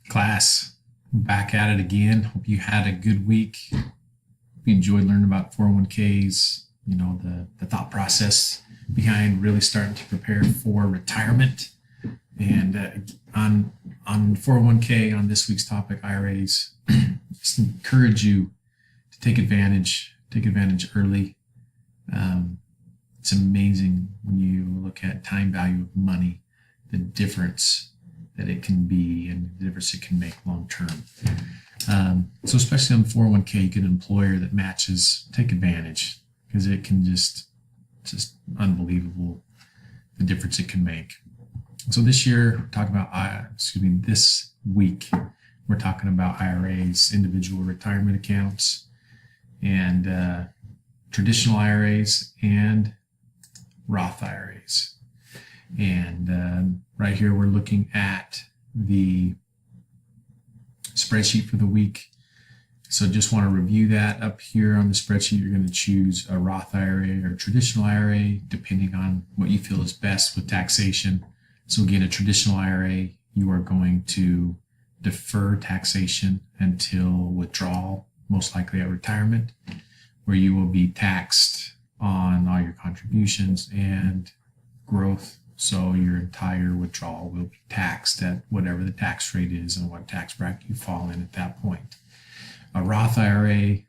Class, back at it again. Hope you had a good week. Hope you enjoyed learning about 401ks, the thought process behind really starting to prepare for retirement. And on 401k, on this week's topic, IRAs, just encourage you to take advantage early. It's amazing when you look at time value of money, the difference that it can be and the difference it can make long term. So especially on 401k, you get an employer that matches, take advantage, because it can just unbelievable the difference it can make. So this year, we're talking about, this week, we're talking about IRAs, individual retirement accounts, and traditional IRAs and Roth IRAs. And right here, we're looking at the spreadsheet for the week. So just want to review that. Up here on the spreadsheet, you're going to choose a Roth IRA or traditional IRA, depending on what you feel is best with taxation. So again, a traditional IRA, you are going to defer taxation until withdrawal, most likely at retirement, where you will be taxed on all your contributions and growth. So your entire withdrawal will be taxed at whatever the tax rate is and what tax bracket you fall in at that point. A Roth IRA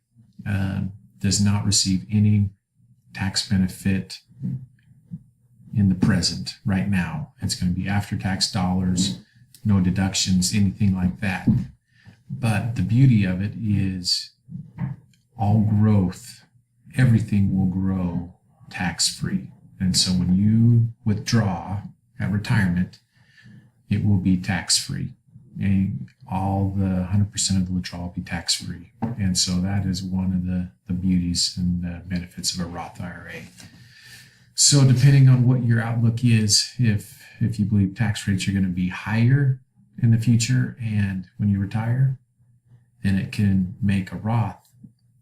does not receive any tax benefit in the present right now. It's going to be after-tax dollars, no deductions, anything like that. But the beauty of it is all growth, everything will grow tax-free. And so when you withdraw at retirement, it will be tax-free. And all the 100% of the withdrawal will be tax-free. And so that is one of the beauties and the benefits of a Roth IRA. So depending on what your outlook is, if you believe tax rates are going to be higher in the future and when you retire, then it can make a Roth,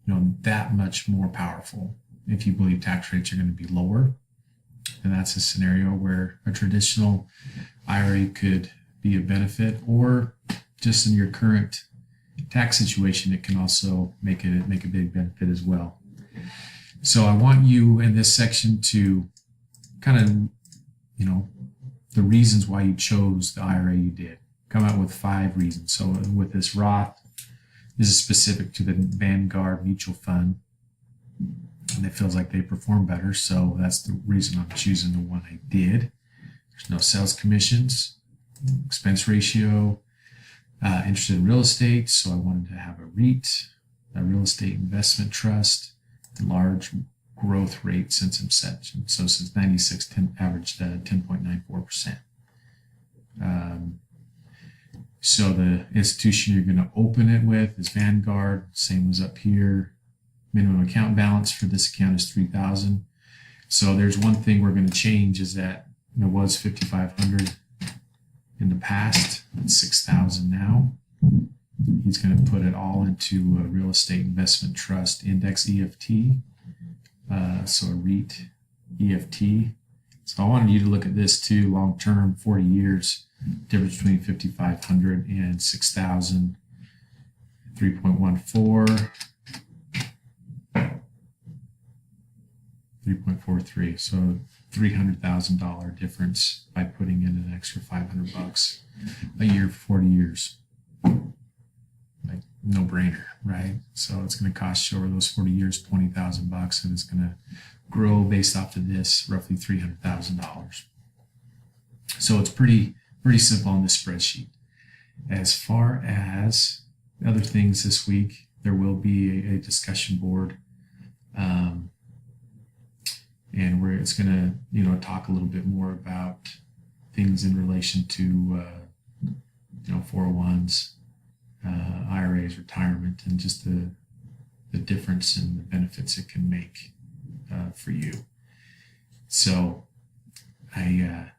that much more powerful. If you believe tax rates are going to be lower, and that's a scenario where a traditional IRA could be a benefit, or just in your current tax situation, it can also make a big benefit as well. So I want you in this section to kind of, the reasons why you chose the IRA you did. Come out with 5 reasons. So with this Roth, this is specific to the Vanguard Mutual Fund, and it feels like they perform better. So that's the reason I'm choosing the one I did. There's no sales commissions, expense ratio, interested in real estate. So I wanted to have a REIT, a real estate investment trust, and large growth rate since inception. So since 96, averaged 10.94%. So the institution you're going to open it with is Vanguard, same as up here. Minimum account balance for this account is $3,000. So there's one thing we're going to change is that it was $5,500 in the past. It's $6,000 now. He's going to put it all into a real estate investment trust index EFT. So a REIT EFT. So I wanted you to look at this too, long term, 40 years, difference between $5,500 and $6,000, 3.14. 3.43, so $300,000 difference by putting in an extra $500 a year for 40 years. Like no brainer, right? So it's going to cost you over those 40 years $20,000, and it's going to grow based off of this roughly $300,000. So it's pretty simple on this spreadsheet. As far as other things this week, there will be a discussion board. And where it's going to, talk a little bit more about things in relation to, 401s, IRAs, retirement, and just the difference in the benefits it can make for you. So I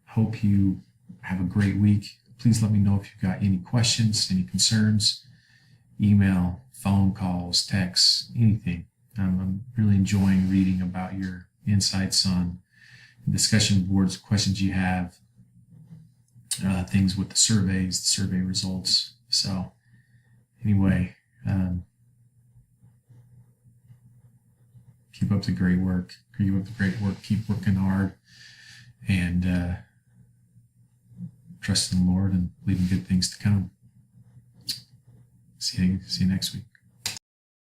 hope you have a great week. Please let me know if you've got any questions, any concerns, email, phone calls, texts, anything. I'm really enjoying reading about your insights on discussion boards, questions you have. things with the surveys, the survey results. So anyway, keep up the great work. Keep up the great work. Keep working hard, and trust in the Lord and believe in good things to come. See you next week.